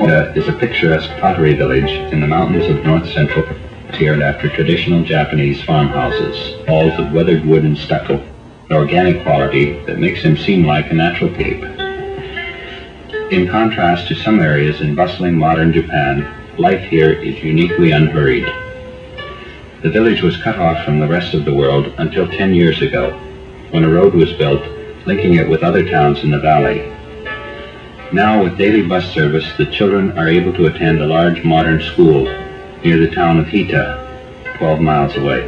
Onta is a picturesque pottery village in the mountains of north-central tiered after traditional Japanese farmhouses, walls of weathered wood and stucco, an organic quality that makes them seem like a natural cape. In contrast to some areas in bustling modern Japan, life here is uniquely unhurried. The village was cut off from the rest of the world until 10 years ago, when a road was built, linking it with other towns in the valley. Now, with daily bus service, the children are able to attend a large modern school near the town of Hita, 12 miles away.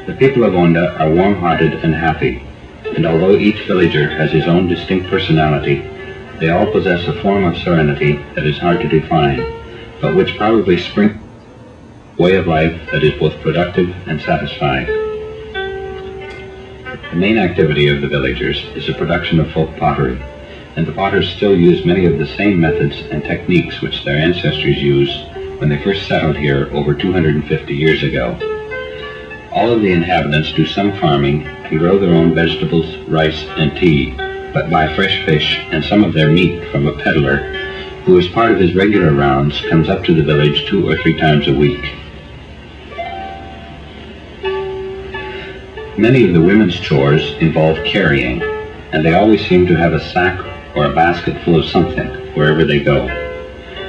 The people of Onta are warm-hearted and happy, and although each villager has his own distinct personality, they all possess a form of serenity that is hard to define, but which probably springs from a way of life that is both productive and satisfying. The main activity of the villagers is the production of folk pottery, and the potters still use many of the same methods and techniques which their ancestors used when they first settled here over 250 years ago. All of the inhabitants do some farming and grow their own vegetables, rice, and tea, but buy fresh fish and some of their meat from a peddler who, as part of his regular rounds, comes up to the village 2 or 3 times a week. Many of the women's chores involve carrying, and they always seem to have a sack or a basket full of something wherever they go.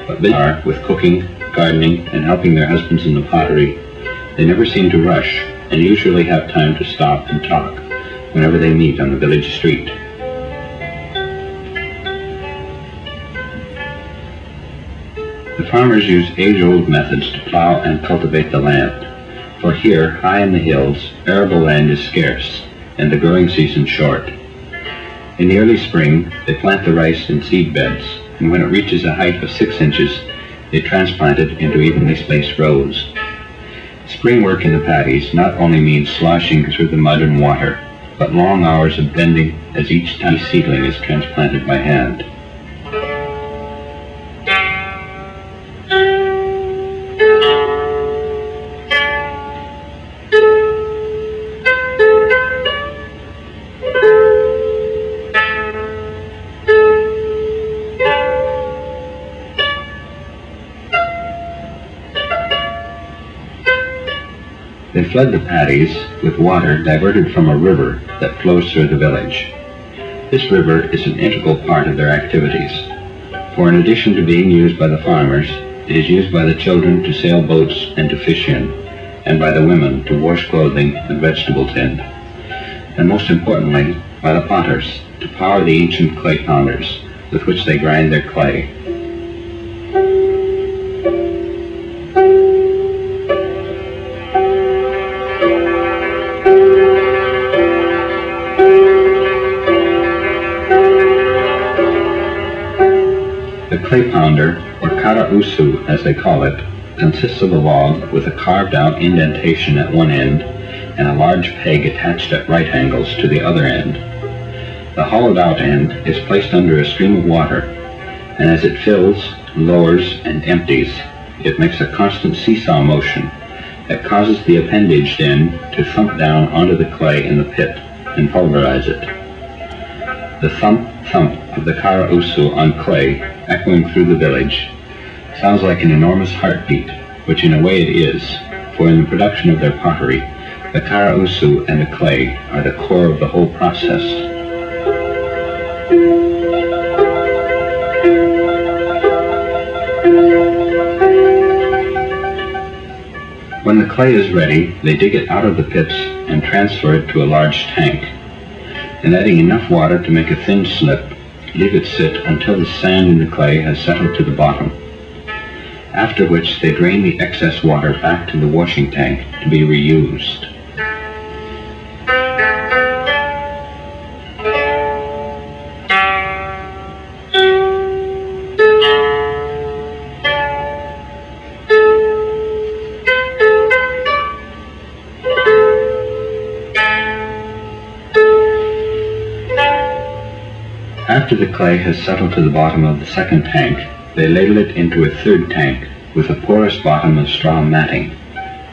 But they are, with cooking, gardening, and helping their husbands in the pottery, they never seem to rush and usually have time to stop and talk whenever they meet on the village street. The farmers use age-old methods to plow and cultivate the land, for here, high in the hills, arable land is scarce and the growing season short. In the early spring, they plant the rice in seed beds, and when it reaches a height of 6 inches, they transplant it into evenly spaced rows. Spring work in the paddies not only means sloshing through the mud and water, but long hours of bending as each tiny seedling is transplanted by hand. They flood the paddies with water diverted from a river that flows through the village. This river is an integral part of their activities, for in addition to being used by the farmers, it is used by the children to sail boats and to fish in, and by the women to wash clothing and vegetables in, and most importantly, by the potters to power the ancient clay pounders with which they grind their clay. The clay pounder, or kara-usu as they call it, consists of a log with a carved out indentation at one end and a large peg attached at right angles to the other end. The hollowed out end is placed under a stream of water, and as it fills, lowers, and empties, it makes a constant seesaw motion that causes the appendage then to thump down onto the clay in the pit and pulverize it. The thump-thump of the kara-usu on clay, echoing through the village, sounds like an enormous heartbeat, which in a way it is, for in the production of their pottery, the kara-usu and the clay are the core of the whole process. When the clay is ready, they dig it out of the pits and transfer it to a large tank, and adding enough water to make a thin slip, leave it sit until the sand in the clay has settled to the bottom, after which they drain the excess water back to the washing tank to be reused. After the clay has settled to the bottom of the second tank, they ladle it into a third tank with a porous bottom of straw matting,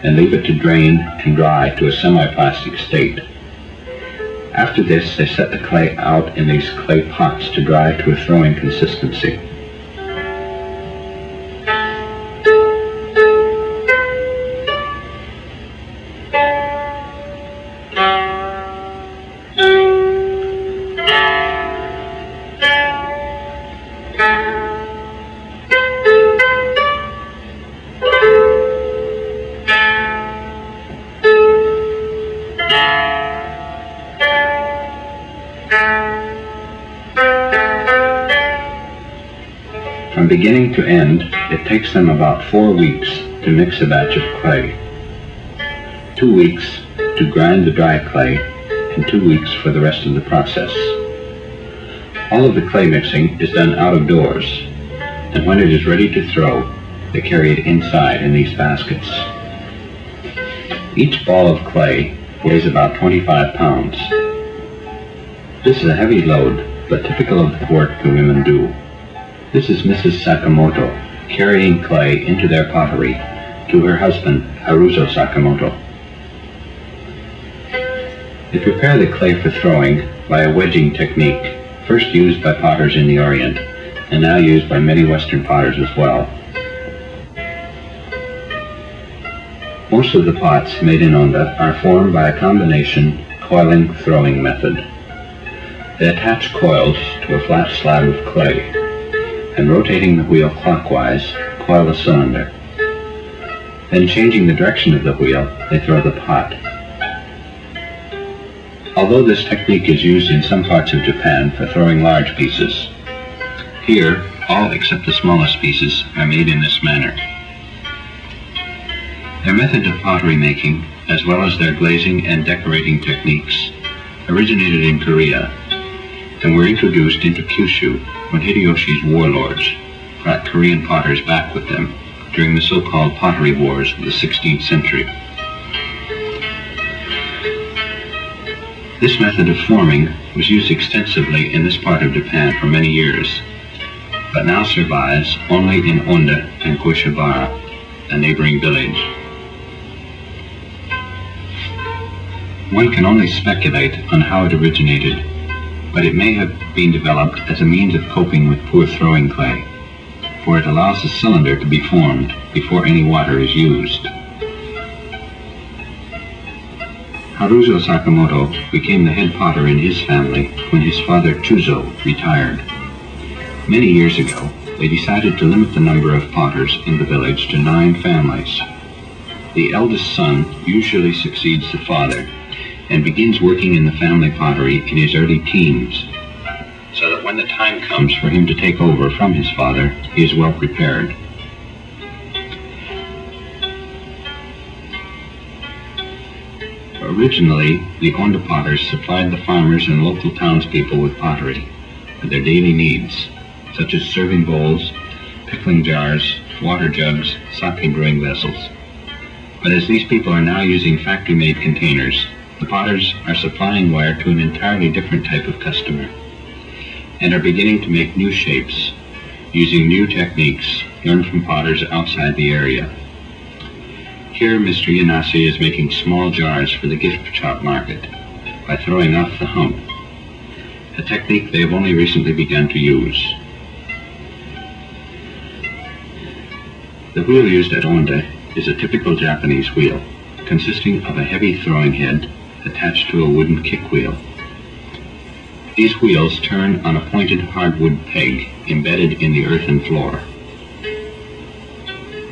and leave it to drain and dry to a semi-plastic state. After this, they set the clay out in these clay pots to dry to a throwing consistency. From beginning to end, it takes them about 4 weeks to mix a batch of clay, 2 weeks to grind the dry clay, and 2 weeks for the rest of the process. All of the clay mixing is done out of doors, and when it is ready to throw, they carry it inside in these baskets. Each ball of clay weighs about 25 pounds. This is a heavy load, but typical of the work the women do. This is Mrs. Sakamoto carrying clay into their pottery to her husband, Haruzo Sakamoto. They prepare the clay for throwing by a wedging technique, first used by potters in the Orient, and now used by many Western potters as well. Most of the pots made in Onta are formed by a combination coiling throwing method. They attach coils to a flat slab of clay, and rotating the wheel clockwise, coil the cylinder. Then changing the direction of the wheel, they throw the pot. Although this technique is used in some parts of Japan for throwing large pieces, here all except the smallest pieces are made in this manner. Their method of pottery making, as well as their glazing and decorating techniques, originated in Korea and were introduced into Kyushu when Hideyoshi's warlords brought Korean potters back with them during the so-called Pottery Wars of the 16th century. This method of forming was used extensively in this part of Japan for many years, but now survives only in Onta and Koishibara, a neighboring village. One can only speculate on how it originated, but it may have been developed as a means of coping with poor throwing clay, for it allows the cylinder to be formed before any water is used. Haruzo Sakamoto became the head potter in his family when his father Chuzo retired. Many years ago, they decided to limit the number of potters in the village to 9 families. The eldest son usually succeeds the father and begins working in the family pottery in his early teens, so that when the time comes for him to take over from his father, he is well prepared. Originally, the Onta potters supplied the farmers and local townspeople with pottery for their daily needs, such as serving bowls, pickling jars, water jugs, sake brewing vessels. But as these people are now using factory-made containers, the potters are supplying ware to an entirely different type of customer, and are beginning to make new shapes, using new techniques learned from potters outside the area. Here, Mr. Yanase is making small jars for the gift shop market by throwing off the hump, a technique they have only recently begun to use. The wheel used at Onta is a typical Japanese wheel, consisting of a heavy throwing head attached to a wooden kick wheel. These wheels turn on a pointed hardwood peg embedded in the earthen floor.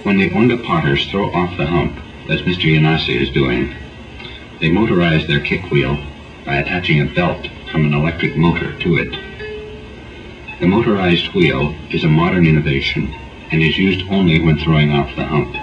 When the Onta potters throw off the hump, as Mr. Yanase is doing, they motorize their kick wheel by attaching a belt from an electric motor to it. The motorized wheel is a modern innovation and is used only when throwing off the hump.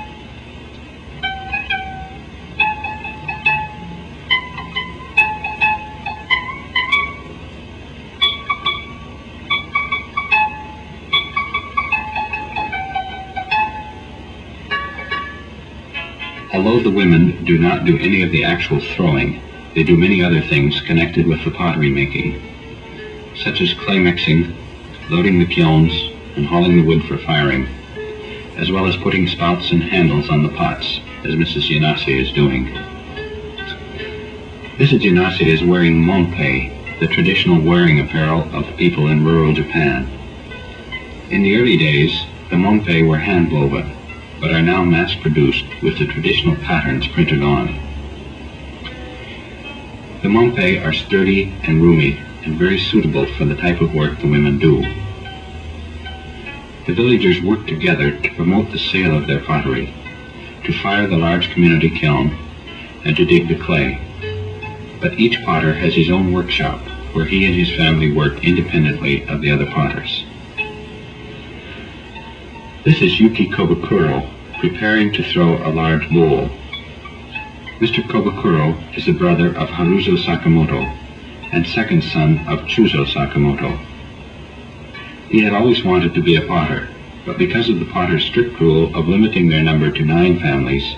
Although the women do not do any of the actual throwing, they do many other things connected with the pottery making, such as clay mixing, loading the kilns, and hauling the wood for firing, as well as putting spouts and handles on the pots as Mrs. Yanase is doing. Mrs. Yanase is wearing monpei, the traditional wearing apparel of people in rural Japan. In the early days, the monpei were hand-woven, but are now mass-produced with the traditional patterns printed on. The monpei are sturdy and roomy and very suitable for the type of work the women do. The villagers work together to promote the sale of their pottery, to fire the large community kiln, and to dig the clay. But each potter has his own workshop, where he and his family work independently of the other potters. This is Yuki Kobukuro, preparing to throw a large bowl. Mr. Kobukuro is the brother of Haruzo Sakamoto, and second son of Chuzo Sakamoto. He had always wanted to be a potter, but because of the potter's strict rule of limiting their number to 9 families,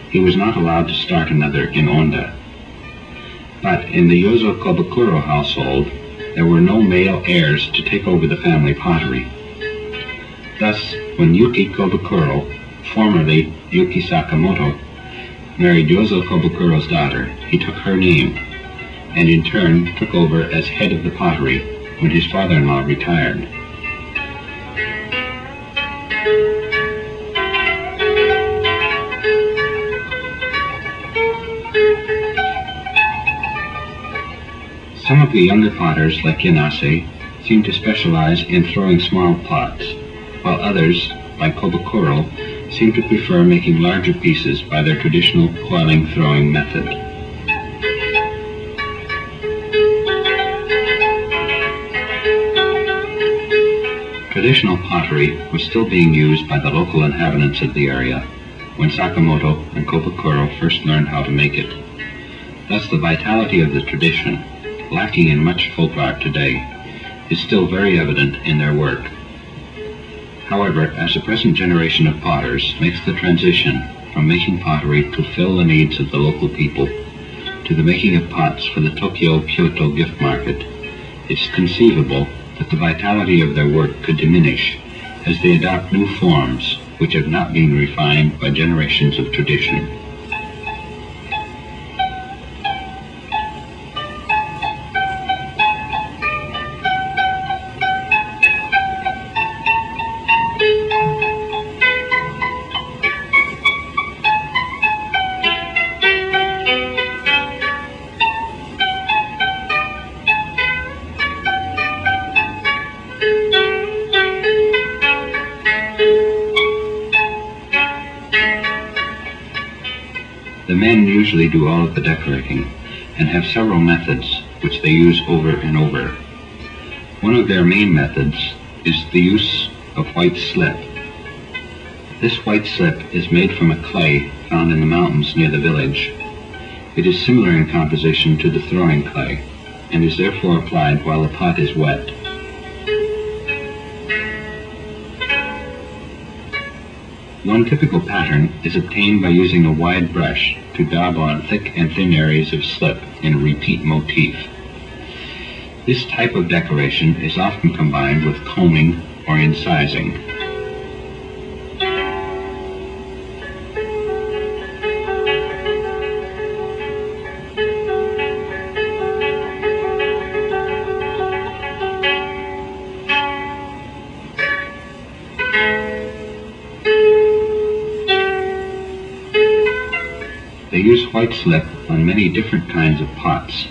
he was not allowed to start another in Onda. But in the Yozo Kobukuro household, there were no male heirs to take over the family pottery. Thus, when Yuki Kobukuro, formerly Yuki Sakamoto, married Yozo Kobukuro's daughter, he took her name, and in turn took over as head of the pottery when his father-in-law retired. Some of the younger potters, like Yanase, seem to specialize in throwing small pots, while others, like Kobukuro, seem to prefer making larger pieces by their traditional coiling throwing method. Traditional pottery was still being used by the local inhabitants of the area when Sakamoto and Kobukuro first learned how to make it. Thus the vitality of the tradition, lacking in much folk art today, is still very evident in their work. However, as the present generation of potters makes the transition from making pottery to fill the needs of the local people to the making of pots for the Tokyo-Kyoto gift market, it's conceivable that the vitality of their work could diminish as they adopt new forms which have not been refined by generations of tradition. The men usually do all of the decorating and have several methods which they use over and over. One of their main methods is the use of white slip. This white slip is made from a clay found in the mountains near the village. It is similar in composition to the throwing clay and is therefore applied while the pot is wet. One typical pattern is obtained by using a wide brush to daub on thick and thin areas of slip in a repeat motif. This type of decoration is often combined with combing or incising. They use white slip on many different kinds of pots,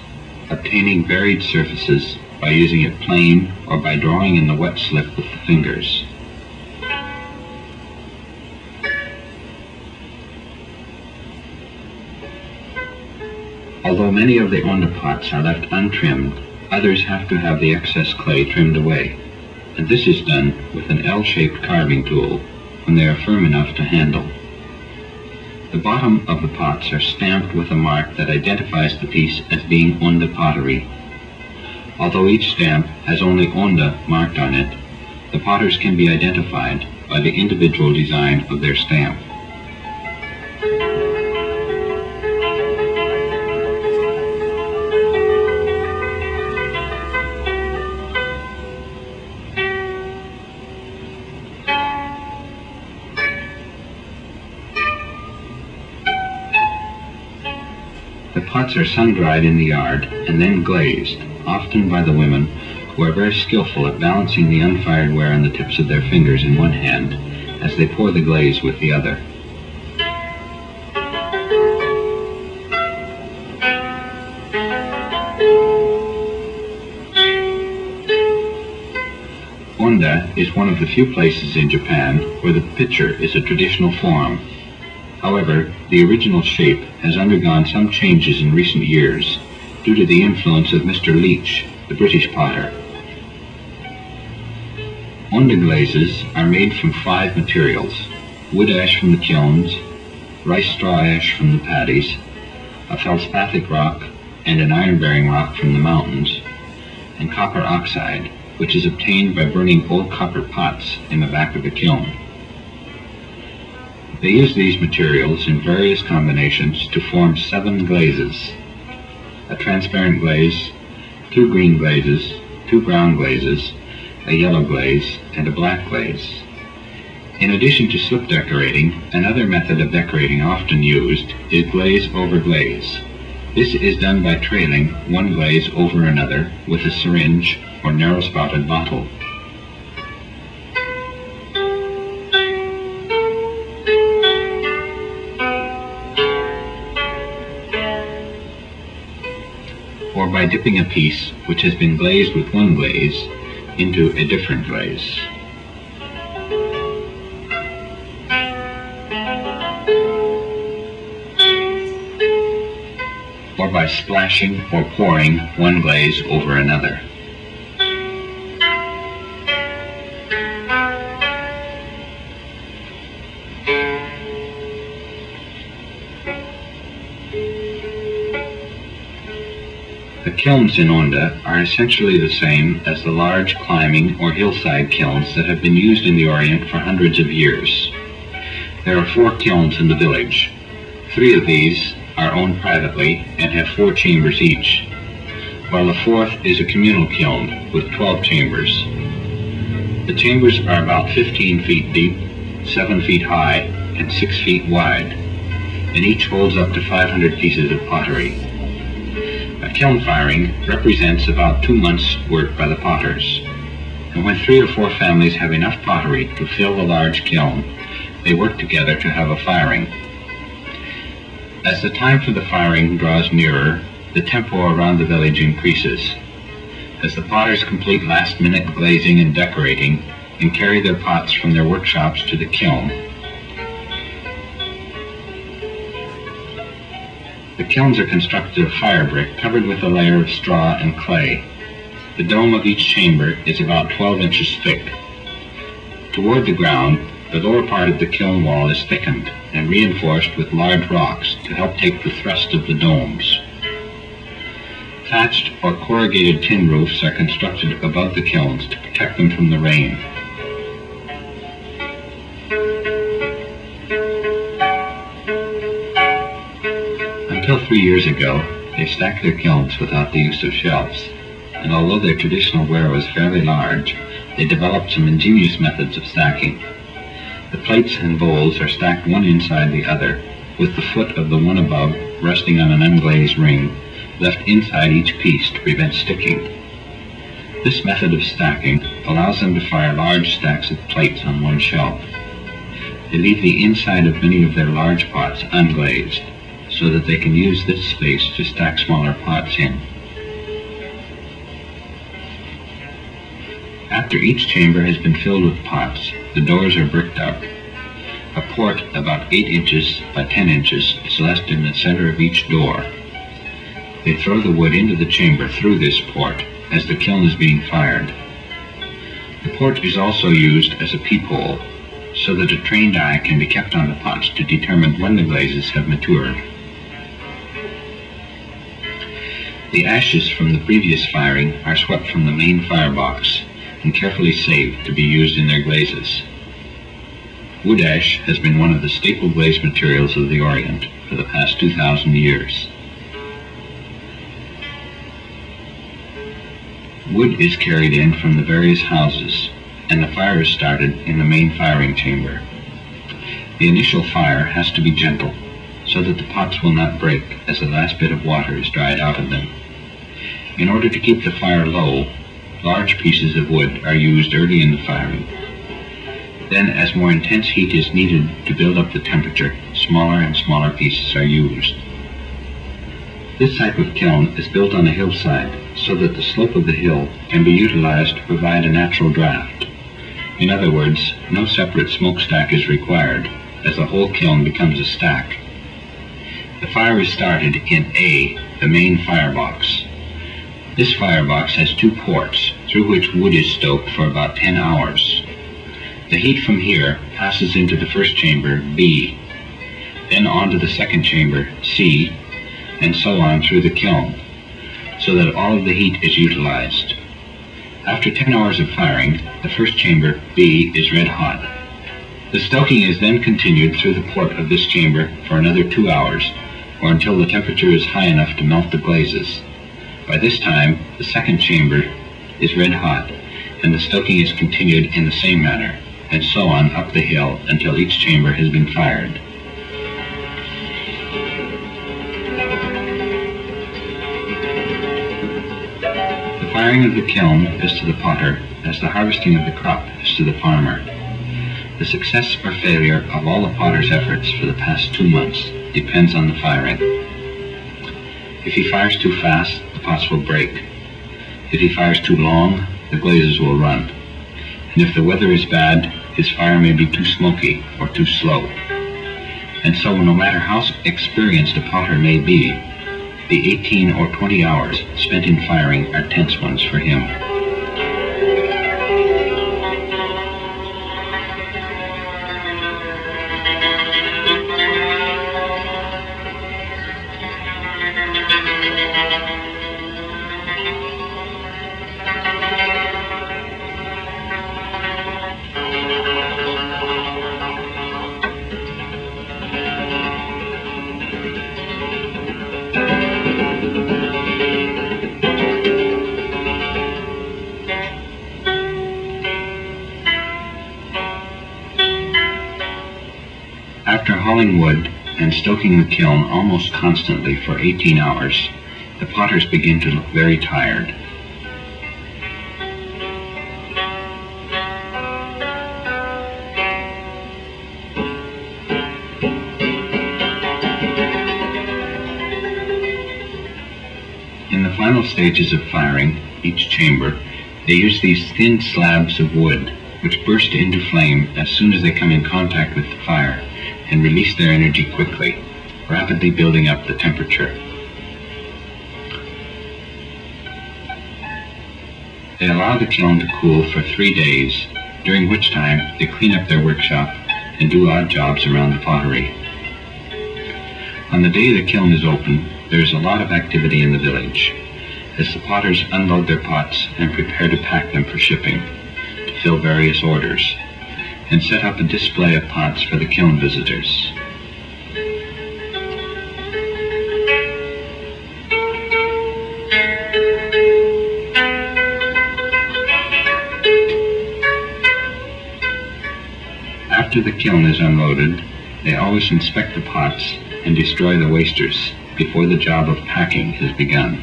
obtaining varied surfaces by using it plain or by drawing in the wet slip with the fingers. Although many of the Onda pots are left untrimmed, others have to have the excess clay trimmed away, and this is done with an L-shaped carving tool when they are firm enough to handle. The bottom of the pots are stamped with a mark that identifies the piece as being Onda pottery. Although each stamp has only Onda marked on it, the potters can be identified by the individual design of their stamp. The pots are sun-dried in the yard and then glazed, often by the women, who are very skillful at balancing the unfired ware on the tips of their fingers in one hand as they pour the glaze with the other. Onta is one of the few places in Japan where the pitcher is a traditional form. However, the original shape has undergone some changes in recent years due to the influence of Mr. Leach, the British potter. Onta glazes are made from 5 materials: wood ash from the kilns, rice straw ash from the paddies, a feldspathic rock and an iron-bearing rock from the mountains, and copper oxide, which is obtained by burning old copper pots in the back of the kiln. They use these materials in various combinations to form 7 glazes: a transparent glaze, 2 green glazes, 2 brown glazes, a yellow glaze, and a black glaze. In addition to slip decorating, another method of decorating often used is glaze over glaze. This is done by trailing one glaze over another with a syringe or narrow-spouted bottle. Or by dipping a piece which has been glazed with one glaze into a different glaze. Or by splashing or pouring one glaze over another. The kilns in Onta are essentially the same as the large climbing or hillside kilns that have been used in the Orient for hundreds of years. There are 4 kilns in the village. 3 of these are owned privately and have 4 chambers each, while the 4th is a communal kiln with 12 chambers. The chambers are about 15 feet deep, 7 feet high, and 6 feet wide, and each holds up to 500 pieces of pottery. A kiln firing represents about 2 months' work by the potters, and when 3 or 4 families have enough pottery to fill the large kiln, they work together to have a firing. As the time for the firing draws nearer, the tempo around the village increases, as the potters complete last-minute glazing and decorating and carry their pots from their workshops to the kiln. The kilns are constructed of fire brick covered with a layer of straw and clay. The dome of each chamber is about 12 inches thick. Toward the ground, the lower part of the kiln wall is thickened and reinforced with large rocks to help take the thrust of the domes. Thatched or corrugated tin roofs are constructed above the kilns to protect them from the rain. Until 3 years ago, they stacked their kilns without the use of shelves, and although their traditional ware was fairly large, they developed some ingenious methods of stacking. The plates and bowls are stacked one inside the other, with the foot of the one above resting on an unglazed ring, left inside each piece to prevent sticking. This method of stacking allows them to fire large stacks of plates on one shelf. They leave the inside of many of their large pots unglazed, so that they can use this space to stack smaller pots in. After each chamber has been filled with pots, the doors are bricked up. A port about 8 inches by 10 inches is left in the center of each door. They throw the wood into the chamber through this port as the kiln is being fired. The port is also used as a peephole, so that a trained eye can be kept on the pots to determine when the glazes have matured. The ashes from the previous firing are swept from the main firebox and carefully saved to be used in their glazes. Wood ash has been one of the staple glaze materials of the Orient for the past 2,000 years. Wood is carried in from the various houses, and the fire is started in the main firing chamber. The initial fire has to be gentle, so that the pots will not break as the last bit of water is dried out of them. In order to keep the fire low, large pieces of wood are used early in the firing. Then, as more intense heat is needed to build up the temperature, smaller and smaller pieces are used. This type of kiln is built on a hillside so that the slope of the hill can be utilized to provide a natural draft. In other words, no separate smokestack is required, as the whole kiln becomes a stack. The fire is started in A, the main firebox. This firebox has 2 ports through which wood is stoked for about 10 hours. The heat from here passes into the first chamber, B, then on to the second chamber, C, and so on through the kiln, so that all of the heat is utilized. After 10 hours of firing, the first chamber, B, is red hot. The stoking is then continued through the port of this chamber for another 2 hours, or until the temperature is high enough to melt the glazes. By this time, the second chamber is red hot, and the stoking is continued in the same manner, and so on up the hill until each chamber has been fired. The firing of the kiln is to the potter as the harvesting of the crop is to the farmer. The success or failure of all the potter's efforts for the past 2 months depends on the firing. If he fires too fast, the pots will break. If he fires too long, the glazes will run. And if the weather is bad, his fire may be too smoky or too slow. And so, no matter how experienced a potter may be, the 18 or 20 hours spent in firing are tense ones for him. After hauling wood and stoking the kiln almost constantly for 18 hours, the potters begin to look very tired. In the final stages of firing each chamber, they use these thin slabs of wood which burst into flame as soon as they come in contact with the fire and release their energy quickly, rapidly building up the temperature. They allow the kiln to cool for 3 days, during which time they clean up their workshop and do odd jobs around the pottery. On the day the kiln is open, there is a lot of activity in the village, as the potters unload their pots and prepare to pack them for shipping, to fill various orders, and set up a display of pots for the kiln visitors. After the kiln is unloaded, they always inspect the pots and destroy the wasters before the job of packing is begun.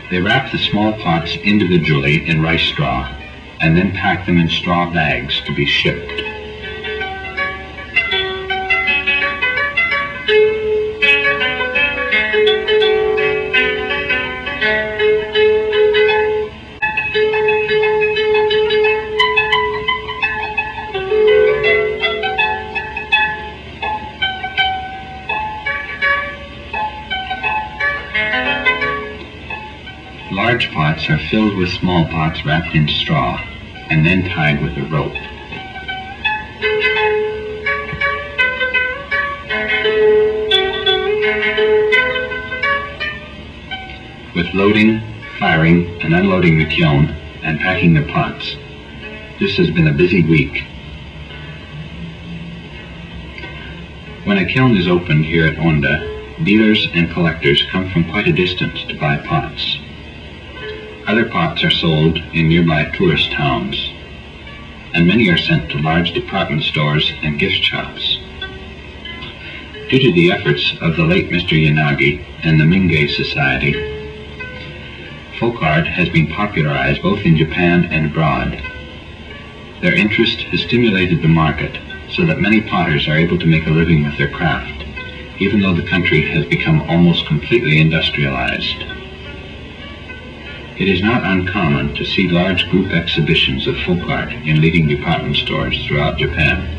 They wrap the small pots individually in rice straw and then pack them in straw bags to be shipped. Large pots are filled with small pots wrapped in straw and then tied with a rope. With loading, firing, and unloading the kiln and packing the pots, this has been a busy week. When a kiln is opened here at Onta, Dealers and collectors come from quite a distance to buy pots. Other pots are sold in nearby tourist towns, and many are sent to large department stores and gift shops. Due to the efforts of the late Mr. Yanagi and the Mingei Society, folk art has been popularized both in Japan and abroad. Their interest has stimulated the market so that many potters are able to make a living with their craft, even though the country has become almost completely industrialized. It is not uncommon to see large group exhibitions of folk art in leading department stores throughout Japan.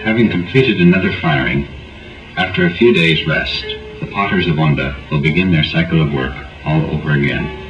Having completed another firing, after a few days' rest, the potters of Onta will begin their cycle of work all over again.